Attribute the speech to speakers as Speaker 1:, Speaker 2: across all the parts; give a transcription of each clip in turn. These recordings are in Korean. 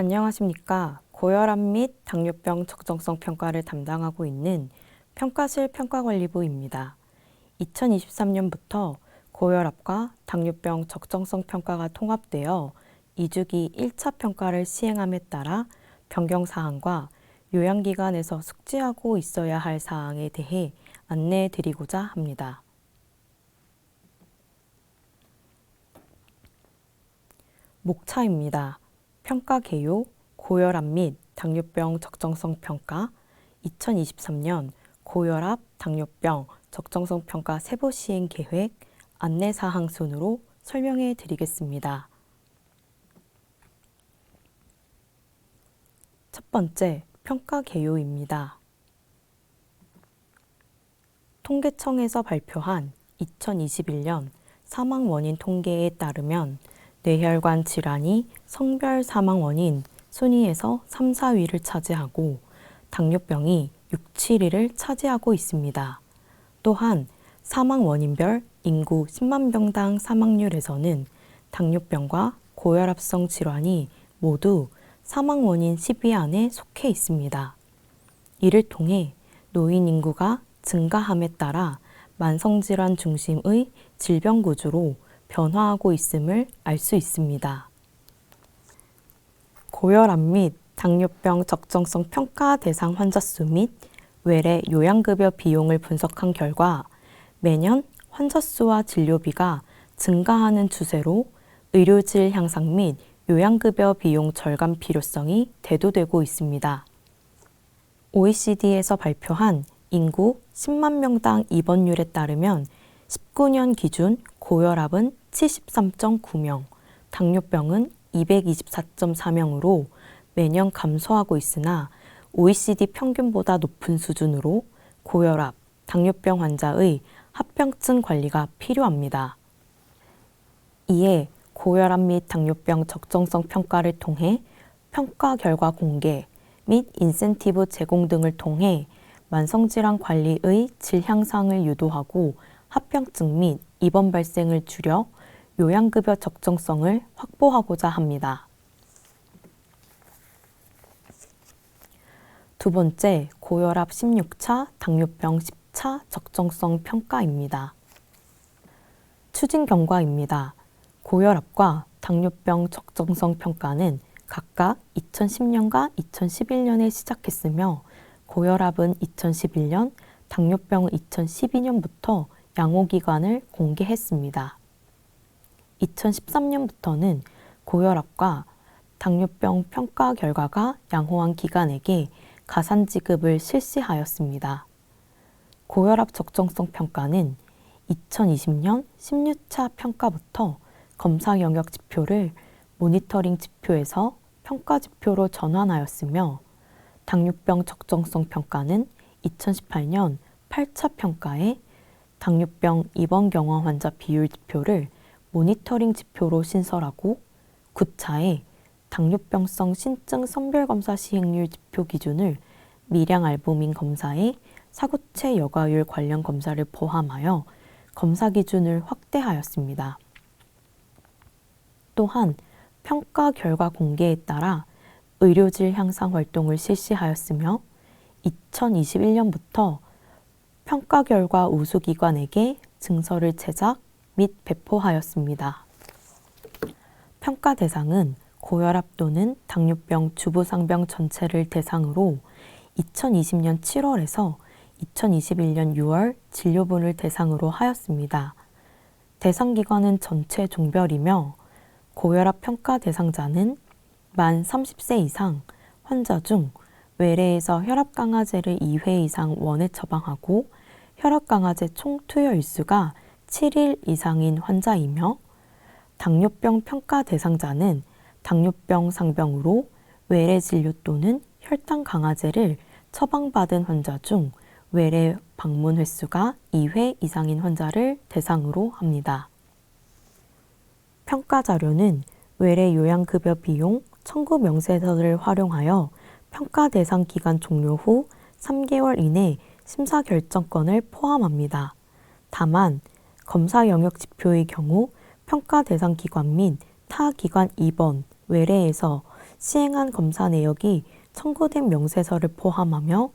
Speaker 1: 안녕하십니까. 고혈압 및 당뇨병 적정성 평가를 담당하고 있는 평가실 평가관리부입니다. 2023년부터 고혈압과 당뇨병 적정성 평가가 통합되어 2주기 1차 평가를 시행함에 따라 변경사항과 요양기관에서 숙지하고 있어야 할 사항에 대해 안내해 드리고자 합니다. 목차입니다. 평가 개요, 고혈압 및 당뇨병 적정성 평가, 2023년 고혈압, 당뇨병 적정성 평가 세부 시행 계획, 안내사항 순으로 설명해 드리겠습니다. 첫 번째, 평가 개요입니다. 통계청에서 발표한 2021년 사망 원인 통계에 따르면 뇌혈관 질환이 성별 사망 원인 순위에서 3, 4위를 차지하고 당뇨병이 6, 7위를 차지하고 있습니다. 또한 사망 원인별 인구 10만 명당 사망률에서는 당뇨병과 고혈압성 질환이 모두 사망 원인 10위 안에 속해 있습니다. 이를 통해 노인 인구가 증가함에 따라 만성질환 중심의 질병 구조로 변화하고 있음을 알 수 있습니다. 고혈압 및 당뇨병 적정성 평가 대상 환자 수 및 외래 요양급여 비용을 분석한 결과 매년 환자 수와 진료비가 증가하는 추세로 의료질 향상 및 요양급여 비용 절감 필요성이 대두되고 있습니다. OECD에서 발표한 인구 10만 명당 입원율에 따르면 19년 기준 고혈압은 73.9명, 당뇨병은 224.4명으로 매년 감소하고 있으나 OECD 평균보다 높은 수준으로 고혈압, 당뇨병 환자의 합병증 관리가 필요합니다. 이에 고혈압 및 당뇨병 적정성 평가를 통해 평가 결과 공개 및 인센티브 제공 등을 통해 만성질환 관리의 질 향상을 유도하고 합병증 및 입원 발생을 줄여 요양급여 적정성을 확보하고자 합니다. 두 번째, 고혈압 16차, 당뇨병 10차 적정성 평가입니다. 추진 경과입니다. 고혈압과 당뇨병 적정성 평가는 각각 2010년과 2011년에 시작했으며 고혈압은 2011년, 당뇨병은 2012년부터 양호기간을 공개했습니다. 2013년부터는 고혈압과 당뇨병 평가 결과가 양호한 기관에게 가산 지급을 실시하였습니다. 고혈압 적정성 평가는 2020년 16차 평가부터 검사 영역 지표를 모니터링 지표에서 평가 지표로 전환하였으며 당뇨병 적정성 평가는 2018년 8차 평가에 당뇨병 입원 경화 환자 비율 지표를 모니터링 지표로 신설하고 9차에 당뇨병성 신증 선별검사 시행률 지표 기준을 미량 알부민 검사의 사구체 여과율 관련 검사를 포함하여 검사 기준을 확대하였습니다. 또한 평가 결과 공개에 따라 의료질 향상 활동을 실시하였으며 2021년부터 평가 결과 우수기관에게 증서를 제작 및 배포하였습니다. 평가 대상은 고혈압 또는 당뇨병 주부상병 전체를 대상으로 2020년 7월에서 2021년 6월 진료분을 대상으로 하였습니다. 대상 기관은 전체 종별이며 고혈압 평가 대상자는 만 30세 이상 환자 중 외래에서 혈압 강화제를 2회 이상 원회 처방하고 혈압 강화제 총 투여 일수가 7일 이상인 환자이며 당뇨병 평가 대상자는 당뇨병 상병으로 외래 진료 또는 혈당 강화제를 처방받은 환자 중 외래 방문 횟수가 2회 이상인 환자를 대상으로 합니다. 평가 자료는 외래 요양급여 비용 청구 명세서를 활용하여 평가 대상 기간 종료 후 3개월 이내 심사 결정권을 포함합니다. 다만 검사 영역 지표의 경우 평가 대상 기관 및 타 기관 입원, 외래에서 시행한 검사 내역이 청구된 명세서를 포함하며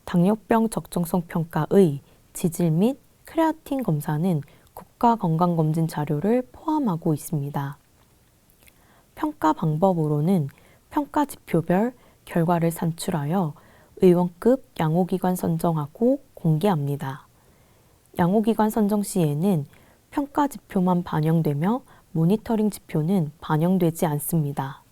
Speaker 1: 당뇨병 적정성 평가의 지질 및 크레아틴 검사는 국가건강검진 자료를 포함하고 있습니다. 평가 방법으로는 평가 지표별 결과를 산출하여 의원급 양호기관 선정하고 공개합니다. 양호기관 선정 시에는 평가 지표만 반영되며 모니터링 지표는 반영되지 않습니다.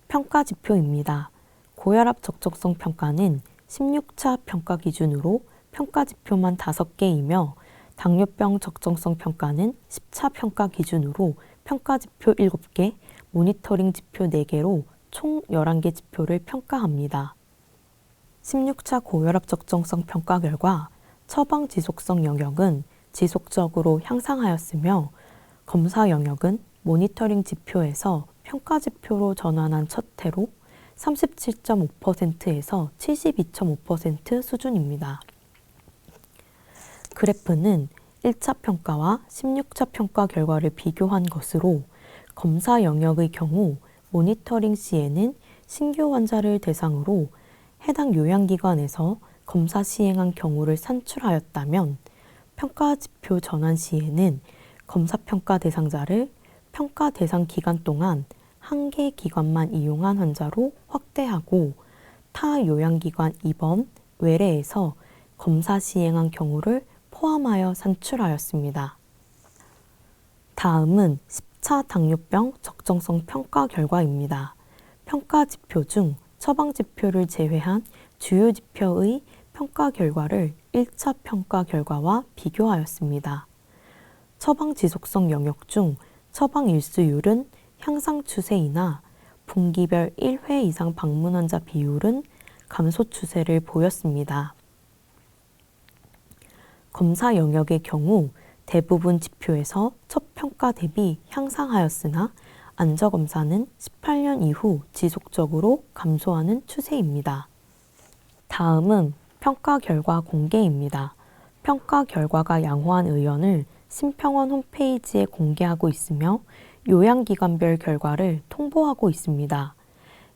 Speaker 1: 평가 지표입니다. 고혈압 적정성 평가는 16차 평가 기준으로 평가 지표만 5개이며 당뇨병 적정성 평가는 10차 평가 기준으로 평가 지표 7개, 모니터링 지표 4개로 총 11개 지표를 평가합니다. 16차 고혈압 적정성 평가 결과 처방 지속성 영역은 지속적으로 향상하였으며 검사 영역은 모니터링 지표에서 평가 지표로 전환한 첫 해로 37.5%에서 72.5% 수준입니다. 그래프는 1차 평가와 16차 평가 결과를 비교한 것으로 검사 영역의 경우 모니터링 시에는 신규 환자를 대상으로 해당 요양기관에서 검사 시행한 경우를 산출하였다면 평가 지표 전환 시에는 검사 평가 대상자를 평가 대상 기간 동안 한 개 기관만 이용한 환자로 확대하고 타 요양기관 입원, 외래에서 검사 시행한 경우를 포함하여 산출하였습니다. 다음은 10차 당뇨병 적정성 평가 결과입니다. 평가 지표 중 처방 지표를 제외한 주요 지표의 평가 결과를 1차 평가 결과와 비교하였습니다. 처방 지속성 영역 중 처방 일수율은 향상 추세이나 분기별 1회 이상 방문 환자 비율은 감소 추세를 보였습니다. 검사 영역의 경우 대부분 지표에서 첫 평가 대비 향상하였으나 안저검사는 18년 이후 지속적으로 감소하는 추세입니다. 다음은 평가 결과 공개입니다. 평가 결과가 양호한 의원을 심평원 홈페이지에 공개하고 있으며 요양기관별 결과를 통보하고 있습니다.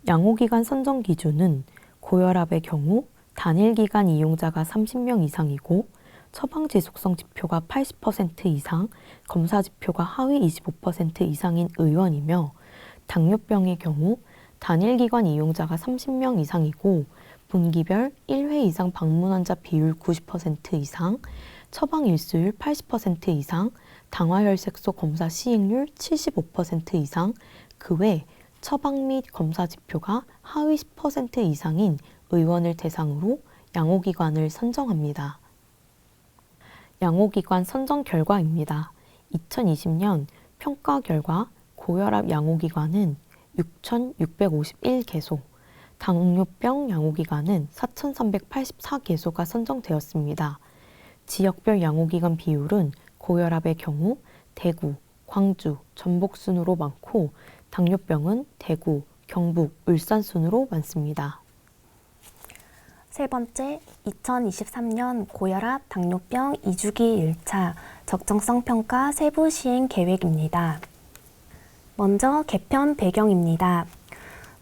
Speaker 1: 양호기관 선정 기준은 고혈압의 경우 단일기관 이용자가 30명 이상이고 처방 지속성 지표가 80% 이상, 검사 지표가 하위 25% 이상인 의원이며 당뇨병의 경우 단일기관 이용자가 30명 이상이고 분기별 1회 이상 방문 환자 비율 90% 이상, 처방 일수율 80% 이상, 당화혈색소 검사 시행률 75% 이상, 그 외 처방 및 검사 지표가 하위 10% 이상인 의원을 대상으로 양호기관을 선정합니다. 양호기관 선정 결과입니다. 2020년 평가 결과 고혈압 양호기관은 6,651개소, 당뇨병 양호기관은 4,384개소가 선정되었습니다. 지역별 양호기관 비율은 고혈압의 경우 대구, 광주, 전북 순으로 많고 당뇨병은 대구, 경북, 울산 순으로 많습니다.
Speaker 2: 세 번째, 2023년 고혈압 당뇨병 2주기 1차 적정성 평가 세부 시행 계획입니다. 먼저 개편 배경입니다.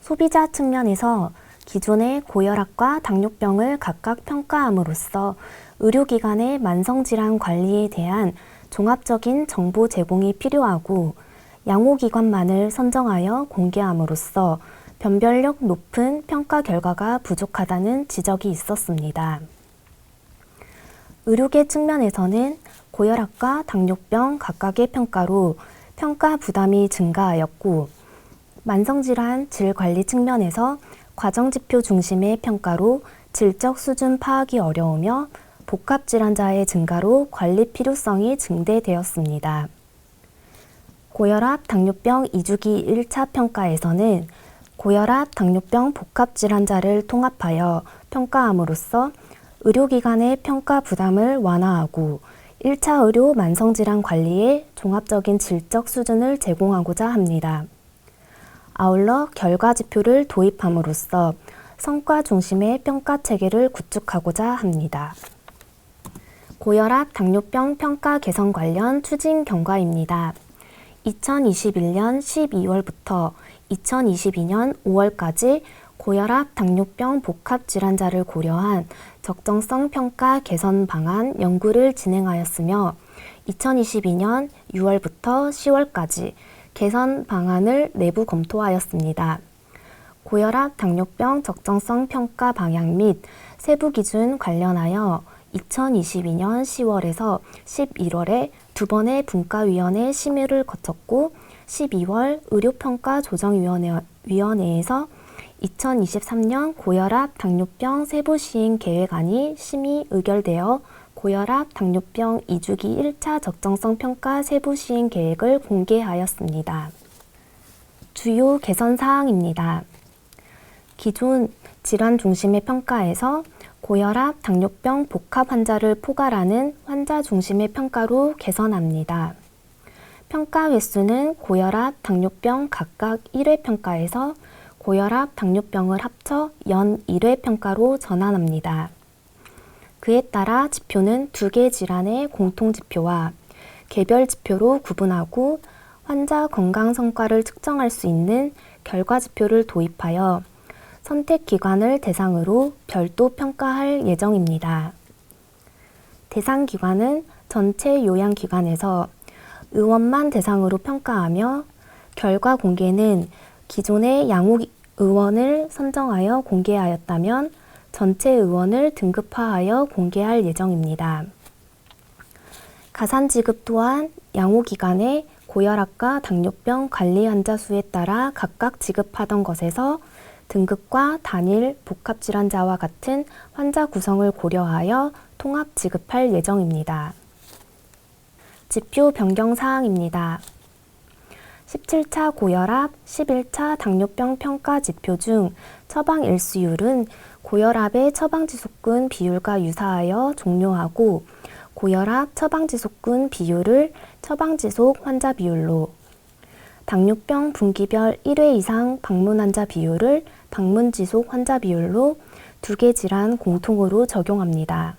Speaker 2: 소비자 측면에서 기존의 고혈압과 당뇨병을 각각 평가함으로써 의료기관의 만성질환 관리에 대한 종합적인 정보 제공이 필요하고 양호기관만을 선정하여 공개함으로써 변별력 높은 평가 결과가 부족하다는 지적이 있었습니다. 의료계 측면에서는 고혈압과 당뇨병 각각의 평가로 평가 부담이 증가하였고 만성질환 질관리 측면에서 과정지표 중심의 평가로 질적 수준 파악이 어려우며 복합질환자의 증가로 관리 필요성이 증대되었습니다. 고혈압 당뇨병 2주기 1차 평가에서는 고혈압 당뇨병 복합질환자를 통합하여 평가함으로써 의료기관의 평가 부담을 완화하고 1차 의료 만성질환 관리에 종합적인 질적 수준을 제공하고자 합니다. 아울러 결과지표를 도입함으로써 성과 중심의 평가 체계를 구축하고자 합니다. 고혈압 당뇨병 평가 개선 관련 추진 경과입니다. 2021년 12월부터 2022년 5월까지 고혈압, 당뇨병 복합 질환자를 고려한 적정성 평가 개선 방안 연구를 진행하였으며 2022년 6월부터 10월까지 개선 방안을 내부 검토하였습니다. 고혈압, 당뇨병 적정성 평가 방향 및 세부 기준 관련하여 2022년 10월에서 11월에 두 번의 분과위원회 심의를 거쳤고 12월 의료평가조정위원회에서 2023년 고혈압, 당뇨병 세부 시행 계획안이 심의 의결되어 고혈압, 당뇨병 2주기 1차 적정성 평가 세부 시행 계획을 공개하였습니다. 주요 개선 사항입니다. 기존 질환 중심의 평가에서 고혈압, 당뇨병 복합 환자를 포괄하는 환자 중심의 평가로 개선합니다. 평가 횟수는 고혈압, 당뇨병 각각 1회 평가에서 고혈압, 당뇨병을 합쳐 연 1회 평가로 전환합니다. 그에 따라 지표는 두 개 질환의 공통지표와 개별 지표로 구분하고 환자 건강 성과를 측정할 수 있는 결과지표를 도입하여 선택기관을 대상으로 별도 평가할 예정입니다. 대상 기관은 전체 요양기관에서 의원만 대상으로 평가하며 결과 공개는 기존의 양육 의원을 선정하여 공개하였다면 전체 의원을 등급화하여 공개할 예정입니다. 가산 지급 또한 양호기관의 고혈압과 당뇨병 관리 환자 수에 따라 각각 지급하던 것에서 등급과 단일 복합질환자와 같은 환자 구성을 고려하여 통합 지급할 예정입니다. 지표 변경 사항입니다. 17차 고혈압, 11차 당뇨병 평가 지표 중 처방 일수율은 고혈압의 처방지속근 비율과 유사하여 종료하고 고혈압 처방지속근 비율을 처방지속 환자 비율로, 당뇨병 분기별 1회 이상 방문 환자 비율을 방문지속 환자 비율로 두 개 질환 공통으로 적용합니다.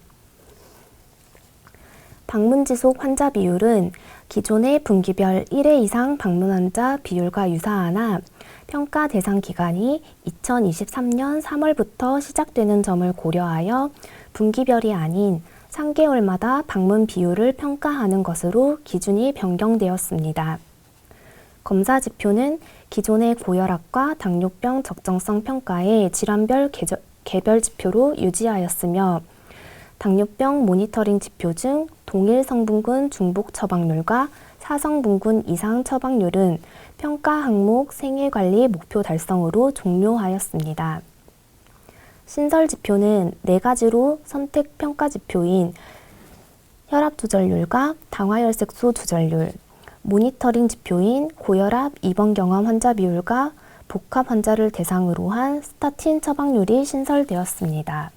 Speaker 2: 방문지속 환자 비율은 기존의 분기별 1회 이상 방문 환자 비율과 유사하나 평가 대상 기간이 2023년 3월부터 시작되는 점을 고려하여 분기별이 아닌 3개월마다 방문 비율을 평가하는 것으로 기준이 변경되었습니다. 검사 지표는 기존의 고혈압과 당뇨병 적정성 평가의 질환별 개별 지표로 유지하였으며 당뇨병 모니터링 지표 중 동일 성분군 중복 처방률과 4성분군 이상 처방률은 평가 항목 생애관리 목표 달성으로 종료하였습니다. 신설 지표는 4가지로 선택 평가 지표인 혈압 조절률과 당화혈색소 조절률, 모니터링 지표인 고혈압 입원 경험 환자 비율과 복합 환자를 대상으로 한 스타틴 처방률이 신설되었습니다.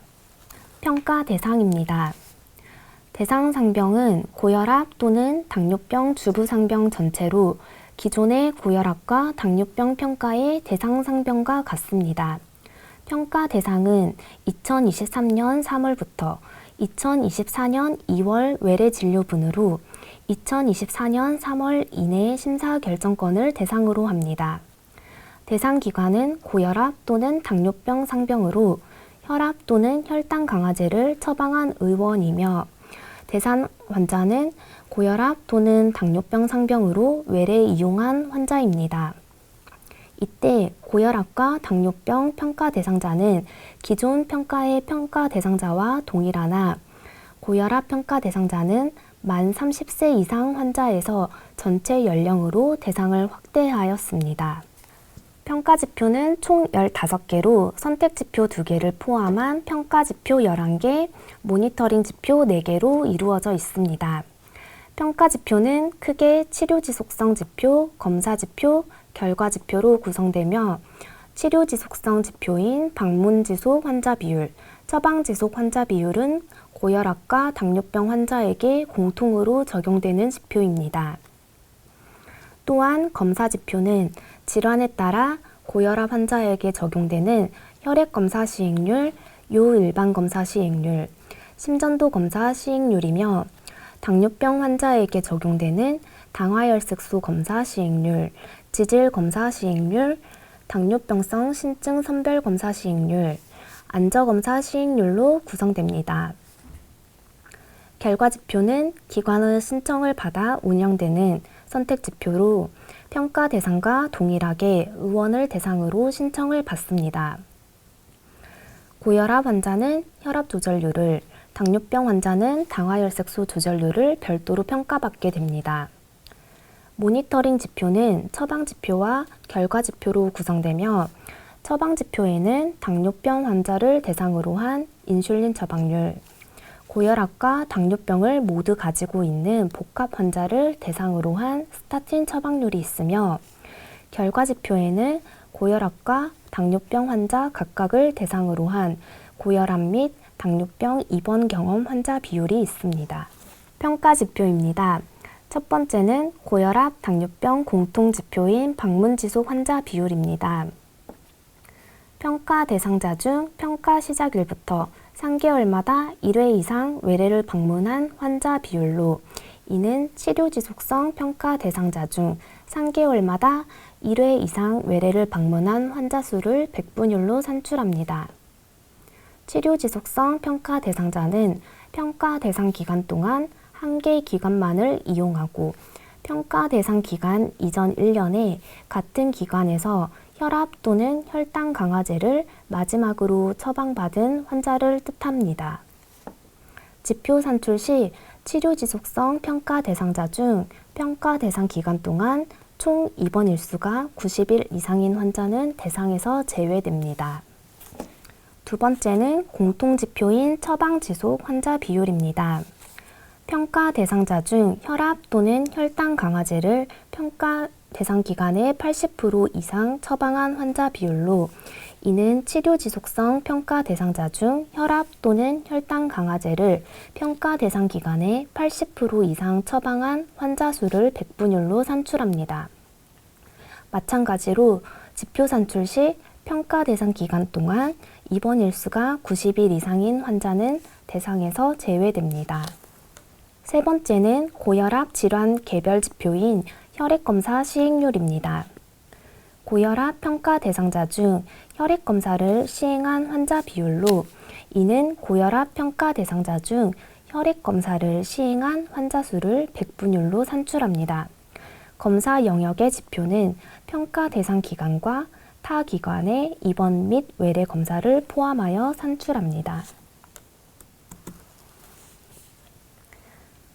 Speaker 2: 평가 대상입니다. 대상 상병은 고혈압 또는 당뇨병 주부 상병 전체로 기존의 고혈압과 당뇨병 평가의 대상 상병과 같습니다. 평가 대상은 2023년 3월부터 2024년 2월 외래 진료분으로 2024년 3월 이내 심사 결정권을 대상으로 합니다. 대상 기관은 고혈압 또는 당뇨병 상병으로 혈압 또는 혈당 강화제를 처방한 의원이며 대상 환자는 고혈압 또는 당뇨병 상병으로 외래 이용한 환자입니다. 이때 고혈압과 당뇨병 평가 대상자는 기존 평가의 평가 대상자와 동일하나 고혈압 평가 대상자는 만 30세 이상 환자에서 전체 연령으로 대상을 확대하였습니다. 평가 지표는 총 15개로 선택 지표 2개를 포함한 평가 지표 11개, 모니터링 지표 4개로 이루어져 있습니다. 평가 지표는 크게 치료 지속성 지표, 검사 지표, 결과 지표로 구성되며 치료 지속성 지표인 방문 지속 환자 비율, 처방 지속 환자 비율은 고혈압과 당뇨병 환자에게 공통으로 적용되는 지표입니다. 또한 검사 지표는 질환에 따라 고혈압 환자에게 적용되는 혈액검사 시행률, 요일반검사 시행률, 심전도 검사 시행률이며 당뇨병 환자에게 적용되는 당화혈색소 검사 시행률, 지질 검사 시행률, 당뇨병성 신증 선별 검사 시행률, 안저검사 시행률로 구성됩니다. 결과 지표는 기관의 신청을 받아 운영되는 선택 지표로 평가 대상과 동일하게 의원을 대상으로 신청을 받습니다. 고혈압 환자는 혈압 조절률을, 당뇨병 환자는 당화혈색소 조절률을 별도로 평가받게 됩니다. 모니터링 지표는 처방 지표와 결과 지표로 구성되며 처방 지표에는 당뇨병 환자를 대상으로 한 인슐린 처방률, 고혈압과 당뇨병을 모두 가지고 있는 복합 환자를 대상으로 한 스타틴 처방률이 있으며 결과 지표에는 고혈압과 당뇨병 환자 각각을 대상으로 한 고혈압 및 당뇨병 입원 경험 환자 비율이 있습니다. 평가 지표입니다. 첫 번째는 고혈압, 당뇨병 공통 지표인 방문 지속 환자 비율입니다. 평가 대상자 중 평가 시작일부터 3개월마다 1회 이상 외래를 방문한 환자 비율로 이는 치료 지속성 평가 대상자 중 3개월마다 1회 이상 외래를 방문한 환자 수를 백분율로 산출합니다. 치료 지속성 평가 대상자는 평가 대상 기간 동안 한 개 기관만을 이용하고 평가 대상 기간 이전 1년에 같은 기관에서 혈압 또는 혈당 강화제를 마지막으로 처방받은 환자를 뜻합니다. 지표 산출 시 치료 지속성 평가 대상자 중 평가 대상 기간 동안 총 입원 일수가 90일 이상인 환자는 대상에서 제외됩니다. 두 번째는 공통 지표인 처방 지속 환자 비율입니다. 평가 대상자 중 혈압 또는 혈당 강화제를 평가 대상 기간의 80% 이상 처방한 환자 비율로 이는 치료 지속성 평가 대상자 중 혈압 또는 혈당 강화제를 평가 대상 기간의 80% 이상 처방한 환자 수를 백분율로 산출합니다. 마찬가지로 지표 산출 시 평가 대상 기간 동안 입원 일수가 90일 이상인 환자는 대상에서 제외됩니다. 세 번째는 고혈압 질환 개별 지표인 혈액검사 시행률입니다. 고혈압 평가 대상자 중 혈액검사를 시행한 환자 비율로 이는 고혈압 평가 대상자 중 혈액검사를 시행한 환자 수를 백분율로 산출합니다. 검사 영역의 지표는 평가 대상 기관과 타 기관의 입원 및 외래 검사를 포함하여 산출합니다.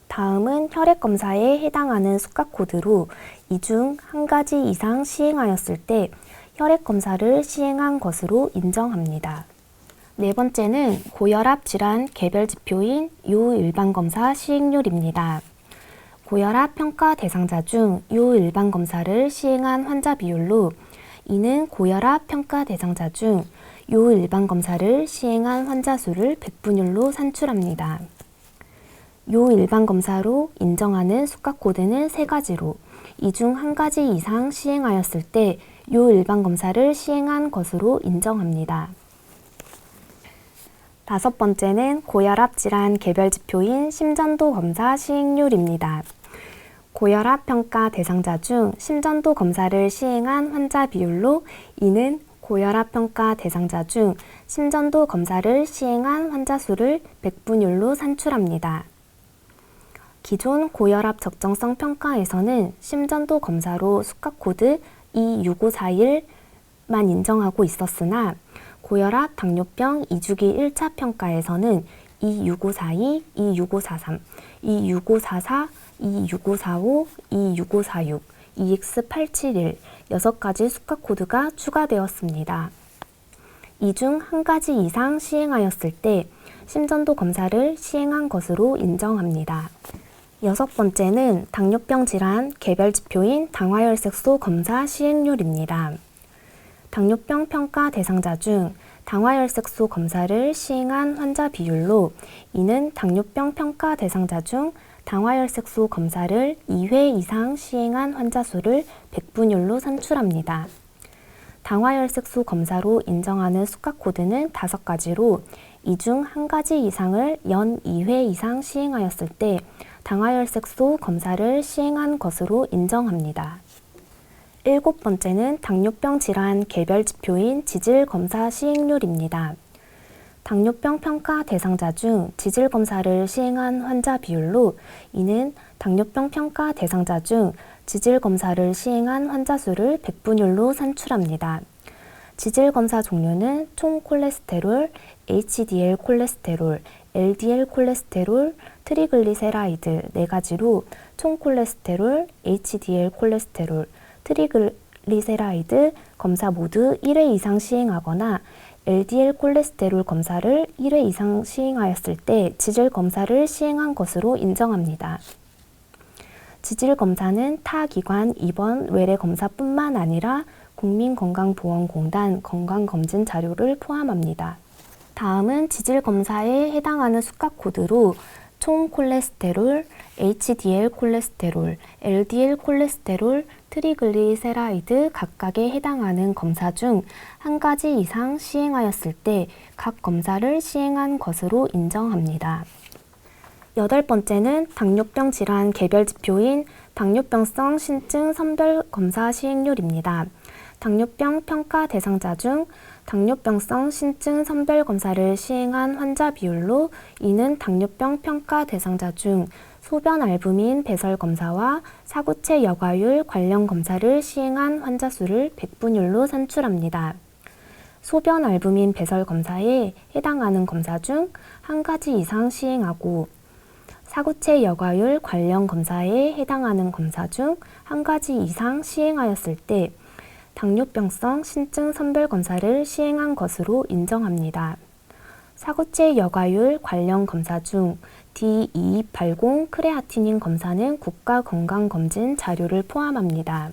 Speaker 2: 다음은 혈액검사에 해당하는 수가코드로 이 중 한 가지 이상 시행하였을 때 혈액검사를 시행한 것으로 인정합니다. 네 번째는 고혈압 질환 개별 지표인 요일반검사 시행률입니다. 고혈압 평가 대상자 중 요일반검사를 시행한 환자 비율로 이는 고혈압 평가 대상자 중 요일반검사를 시행한 환자 수를 백분율로 산출합니다. 요일반검사로 인정하는 수가코드는 세 가지로 이 중 한 가지 이상 시행하였을 때 요일반검사를 시행한 것으로 인정합니다. 다섯 번째는 고혈압 질환 개별 지표인 심전도 검사 시행률입니다. 고혈압 평가 대상자 중 심전도 검사를 시행한 환자 비율로 이는 고혈압 평가 대상자 중 심전도 검사를 시행한 환자 수를 백분율로 산출합니다. 기존 고혈압 적정성 평가에서는 심전도 검사로 수가코드 26541만 인정하고 있었으나 고혈압 당뇨병 2주기 1차 평가에서는 26542, 26543, 26544, 26545, 26546, EX871 6가지 수가코드가 추가되었습니다. 이 중 한 가지 이상 시행하였을 때 심전도 검사를 시행한 것으로 인정합니다. 여섯 번째는 당뇨병 질환 개별 지표인 당화혈색소 검사 시행률입니다. 당뇨병 평가 대상자 중 당화혈색소 검사를 시행한 환자 비율로 이는 당뇨병 평가 대상자 중 당화혈색소 검사를 2회 이상 시행한 환자 수를 백분율로 산출합니다. 당화혈색소 검사로 인정하는 수가코드는 5가지로 이 중 한 가지 이상을 연 2회 이상 시행하였을 때 당화혈색소 검사를 시행한 것으로 인정합니다. 7번째는 당뇨병 질환 개별 지표인 지질 검사 시행률입니다. 당뇨병 평가 대상자 중 지질 검사를 시행한 환자 비율로 이는 당뇨병 평가 대상자 중 지질 검사를 시행한 환자 수를 백분율로 산출합니다. 지질 검사 종류는 총 콜레스테롤, HDL 콜레스테롤, LDL 콜레스테롤, 트리글리세라이드 4가지로 총 콜레스테롤, HDL 콜레스테롤, 트리글리세라이드 검사 모두 1회 이상 시행하거나 LDL 콜레스테롤 검사를 1회 이상 시행하였을 때 지질 검사를 시행한 것으로 인정합니다. 지질 검사는 타 기관 입원 외래 검사뿐만 아니라 국민건강보험공단 건강검진 자료를 포함합니다. 다음은 지질 검사에 해당하는 수값 코드로 총 콜레스테롤, HDL 콜레스테롤, LDL 콜레스테롤, 트리글리세라이드 각각에 해당하는 검사 중 한 가지 이상 시행하였을 때 각 검사를 시행한 것으로 인정합니다. 8번째는 당뇨병 질환 개별 지표인 당뇨병성 신증 선별 검사 시행률입니다. 당뇨병 평가 대상자 중 당뇨병성 신증 선별 검사를 시행한 환자 비율로 이는 당뇨병 평가 대상자 중 소변 알부민 배설 검사와 사구체 여과율 관련 검사를 시행한 환자 수를 백분율로 산출합니다. 소변 알부민 배설 검사에 해당하는 검사 중 한 가지 이상 시행하고 사구체 여과율 관련 검사에 해당하는 검사 중 한 가지 이상 시행하였을 때 당뇨병성 신증 선별 검사를 시행한 것으로 인정합니다. 사구체 여과율 관련 검사 중 D2280 크레아티닌 검사는 국가건강검진 자료를 포함합니다.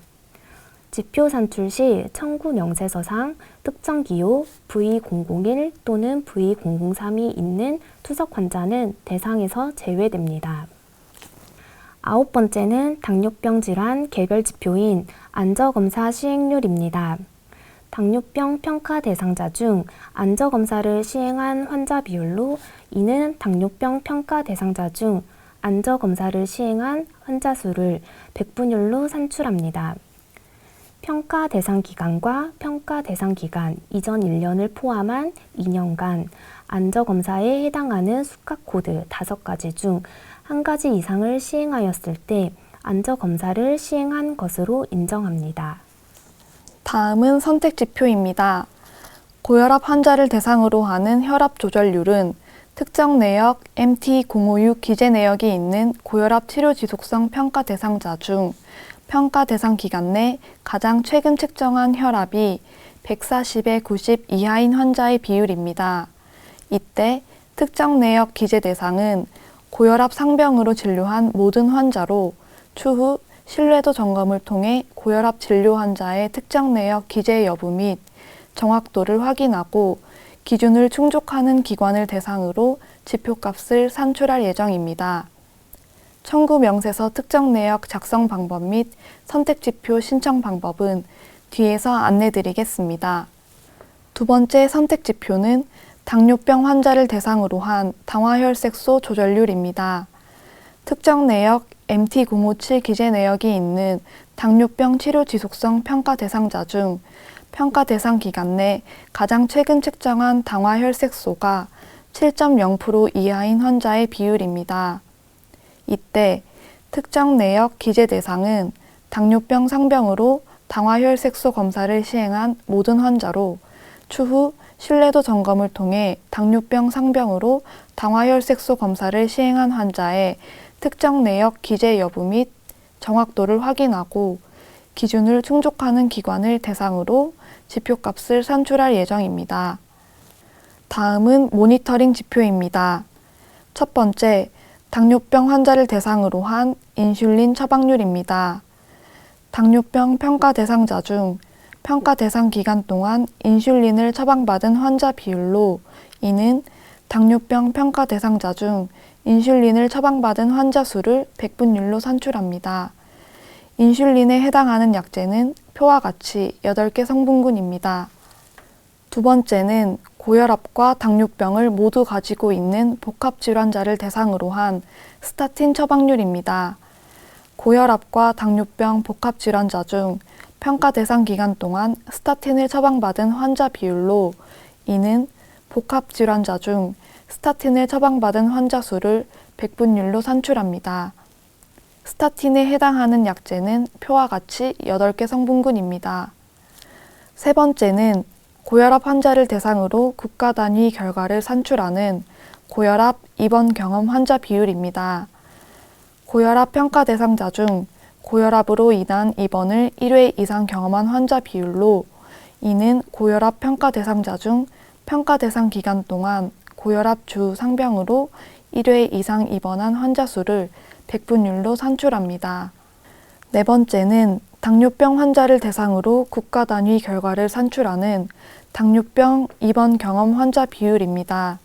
Speaker 2: 지표 산출 시 청구 명세서상 특정 기호 V001 또는 V003이 있는 투석 환자는 대상에서 제외됩니다. 9번째는 당뇨병 질환 개별 지표인 안저검사 시행률입니다. 당뇨병 평가 대상자 중 안저검사를 시행한 환자 비율로 이는 당뇨병 평가 대상자 중 안저검사를 시행한 환자 수를 백분율로 산출합니다. 평가 대상 기간과 평가 대상 기간 이전 1년을 포함한 2년간 안저검사에 해당하는 수값 코드 5가지 중 한 가지 이상을 시행하였을 때 안저검사를 시행한 것으로 인정합니다.
Speaker 3: 다음은 선택 지표입니다. 고혈압 환자를 대상으로 하는 혈압 조절률은 특정 내역 MT056 기재 내역이 있는 고혈압 치료 지속성 평가 대상자 중 평가 대상 기간 내 가장 최근 측정한 혈압이 140에 90 이하인 환자의 비율입니다. 이때 특정 내역 기재 대상은 고혈압 상병으로 진료한 모든 환자로 추후 신뢰도 점검을 통해 고혈압 진료 환자의 특정 내역 기재 여부 및 정확도를 확인하고 기준을 충족하는 기관을 대상으로 지표값을 산출할 예정입니다. 청구 명세서 특정 내역 작성 방법 및 선택 지표 신청 방법은 뒤에서 안내드리겠습니다. 두 번째 선택 지표는 당뇨병 환자를 대상으로 한 당화혈색소 조절률입니다. 특정 내역 MT057 기재 내역이 있는 당뇨병 치료 지속성 평가 대상자 중 평가 대상 기간 내 가장 최근 측정한 당화혈색소가 7.0% 이하인 환자의 비율입니다. 이때 특정 내역 기재 대상은 당뇨병 상병으로 당화혈색소 검사를 시행한 모든 환자로 추후 신뢰도 점검을 통해 당뇨병 상병으로 당화혈색소 검사를 시행한 환자의 특정 내역 기재 여부 및 정확도를 확인하고 기준을 충족하는 기관을 대상으로 지표값을 산출할 예정입니다. 다음은 모니터링 지표입니다. 첫 번째, 당뇨병 환자를 대상으로 한 인슐린 처방률입니다. 당뇨병 평가 대상자 중 평가 대상 기간 동안 인슐린을 처방받은 환자 비율로 이는 당뇨병 평가 대상자 중 인슐린을 처방받은 환자 수를 백분율로 산출합니다. 인슐린에 해당하는 약제는 표와 같이 8개 성분군입니다. 두 번째는 고혈압과 당뇨병을 모두 가지고 있는 복합질환자를 대상으로 한 스타틴 처방률입니다. 고혈압과 당뇨병 복합질환자 중 평가 대상 기간 동안 스타틴을 처방받은 환자 비율로 이는 복합질환자 중 스타틴을 처방받은 환자 수를 백분율로 산출합니다. 스타틴에 해당하는 약제는 표와 같이 8개 성분군입니다. 세 번째는 고혈압 환자를 대상으로 국가 단위 결과를 산출하는 고혈압 입원 경험 환자 비율입니다. 고혈압 평가 대상자 중 고혈압으로 인한 입원을 1회 이상 경험한 환자 비율로 이는 고혈압 평가 대상자 중 평가 대상 기간 동안 고혈압 주 상병으로 1회 이상 입원한 환자 수를 백분율로 산출합니다. 네 번째는 당뇨병 환자를 대상으로 국가 단위 결과를 산출하는 당뇨병 입원 경험 환자 비율입니다.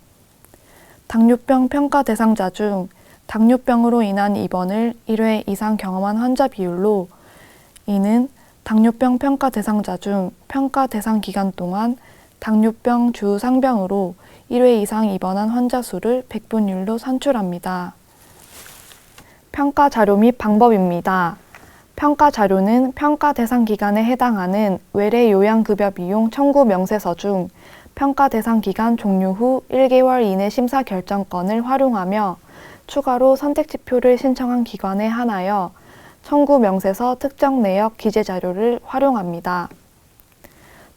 Speaker 3: 당뇨병 평가 대상자 중 당뇨병으로 인한 입원을 1회 이상 경험한 환자 비율로 이는 당뇨병 평가 대상자 중 평가 대상 기간 동안 당뇨병 주 상병으로 1회 이상 입원한 환자 수를 백분율로 산출합니다. 평가 자료 및 방법입니다. 평가 자료는 평가 대상 기간에 해당하는 외래 요양급여 비용 청구 명세서 중 평가 대상 기간 종료 후 1개월 이내 심사 결정권을 활용하며 추가로 선택지표를 신청한 기관에 한하여 청구 명세서 특정 내역 기재 자료를 활용합니다.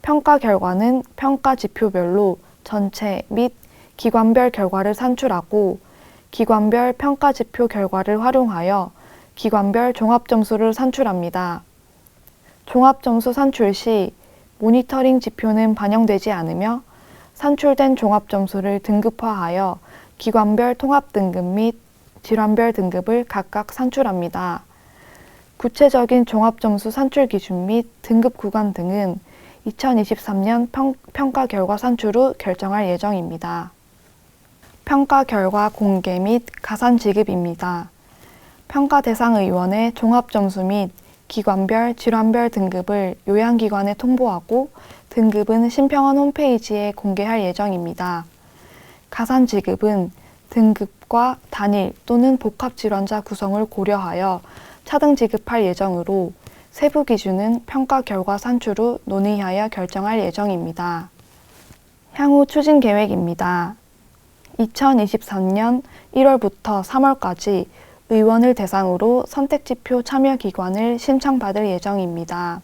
Speaker 3: 평가 결과는 평가 지표별로 전체 및 기관별 결과를 산출하고 기관별 평가 지표 결과를 활용하여 기관별 종합점수를 산출합니다. 종합점수 산출 시 모니터링 지표는 반영되지 않으며 산출된 종합점수를 등급화하여 기관별 통합등급 및 질환별 등급을 각각 산출합니다. 구체적인 종합점수 산출 기준 및 등급 구간 등은 2023년 평가 결과 산출 후 결정할 예정입니다. 평가 결과 공개 및 가산 지급입니다. 평가 대상 의원의 종합점수 및 기관별, 질환별 등급을 요양기관에 통보하고 등급은 심평원 홈페이지에 공개할 예정입니다. 가산 지급은 등급과 단일 또는 복합질환자 구성을 고려하여 차등 지급할 예정으로 세부 기준은 평가 결과 산출 후 논의하여 결정할 예정입니다. 향후 추진 계획입니다. 2023년 1월부터 3월까지 의원을 대상으로 선택지표 참여기관을 신청받을 예정입니다.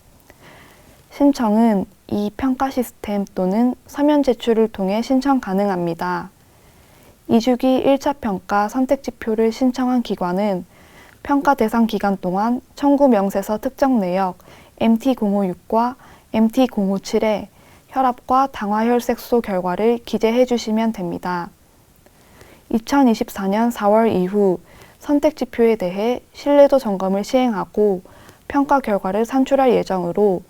Speaker 3: 신청은 이 평가 시스템 또는 서면 제출을 통해 신청 가능합니다. 2주기 1차 평가 선택지표를 신청한 기관은 평가 대상 기간 동안 청구 명세서 특정 내역 MT056과 MT057에 혈압과 당화혈색소 결과를 기재해 주시면 됩니다. 2024년 4월 이후 선택지표에 대해 신뢰도 점검을 시행하고 평가 결과를 산출할 예정으로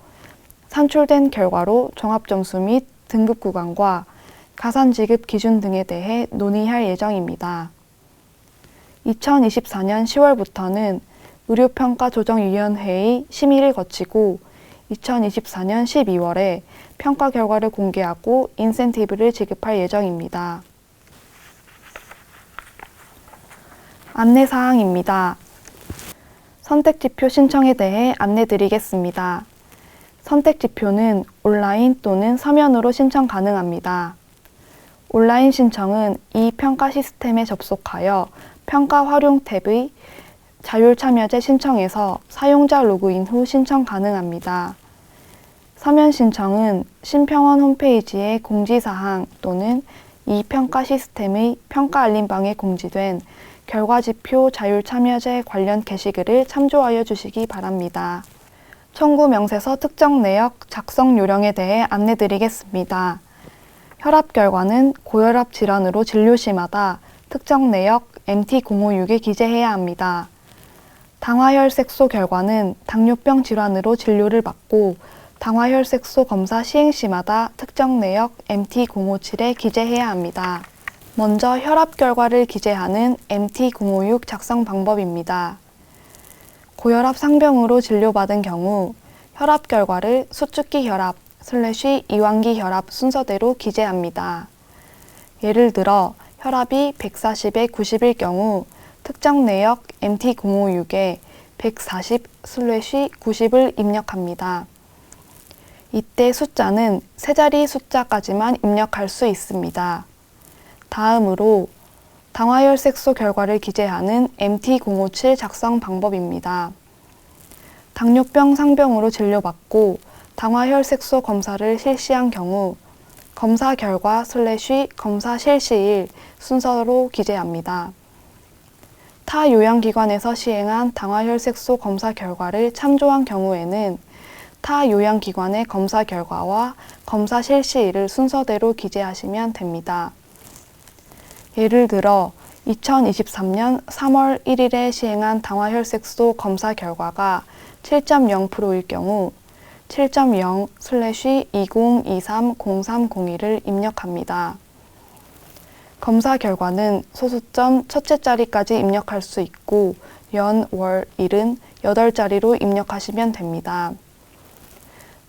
Speaker 3: 산출된 결과로 종합점수 및 등급 구간과 가산 지급 기준 등에 대해 논의할 예정입니다. 2024년 10월부터는 의료평가조정위원회의 심의를 거치고 2024년 12월에 평가 결과를 공개하고 인센티브를 지급할 예정입니다. 안내사항입니다. 선택지표 신청에 대해 안내드리겠습니다. 선택지표는 온라인 또는 서면으로 신청 가능합니다. 온라인 신청은 이 평가 시스템에 접속하여 평가 활용 탭의 자율참여제 신청에서 사용자 로그인 후 신청 가능합니다. 서면 신청은 심평원 홈페이지의 공지사항 또는 이 평가 시스템의 평가 알림방에 공지된 결과지표 자율참여제 관련 게시글을 참조하여 주시기 바랍니다. 청구 명세서 특정 내역 작성 요령에 대해 안내드리겠습니다. 혈압 결과는 고혈압 질환으로 진료시마다 특정 내역 MT056에 기재해야 합니다. 당화혈색소 결과는 당뇨병 질환으로 진료를 받고 당화혈색소 검사 시행 시마다 특정 내역 MT057에 기재해야 합니다. 먼저 혈압 결과를 기재하는 MT056 작성 방법입니다. 고혈압 상병으로 진료받은 경우 혈압 결과를 수축기 혈압, 이완기 혈압 순서대로 기재합니다. 예를 들어 혈압이 140에 90일 경우 특정 내역 MT056에 140/90을 입력합니다. 이때 숫자는 세 자리 숫자까지만 입력할 수 있습니다. 다음으로 당화혈색소 결과를 기재하는 MT057 작성 방법입니다. 당뇨병 상병으로 진료받고 당화혈색소 검사를 실시한 경우 검사 결과 검사 실시일 순서로 기재합니다. 타 요양기관에서 시행한 당화혈색소 검사 결과를 참조한 경우에는 타 요양기관의 검사 결과와 검사 실시일을 순서대로 기재하시면 됩니다. 예를 들어 2023년 3월 1일에 시행한 당화혈색소 검사 결과가 7.0%일 경우 7.0/20230301을 입력합니다. 검사 결과는 소수점 첫째 자리까지 입력할 수 있고 연, 월, 일은 8자리로 입력하시면 됩니다.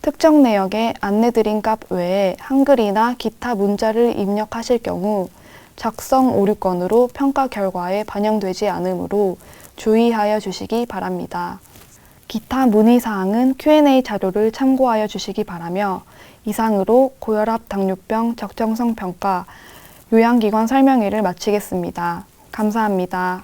Speaker 3: 특정 내역에 안내드린 값 외에 한글이나 기타 문자를 입력하실 경우 작성 오류건으로 평가 결과에 반영되지 않으므로 주의하여 주시기 바랍니다. 기타 문의사항은 Q&A 자료를 참고하여 주시기 바라며 이상으로 고혈압 당뇨병 적정성 평가 요양기관 설명회를 마치겠습니다. 감사합니다.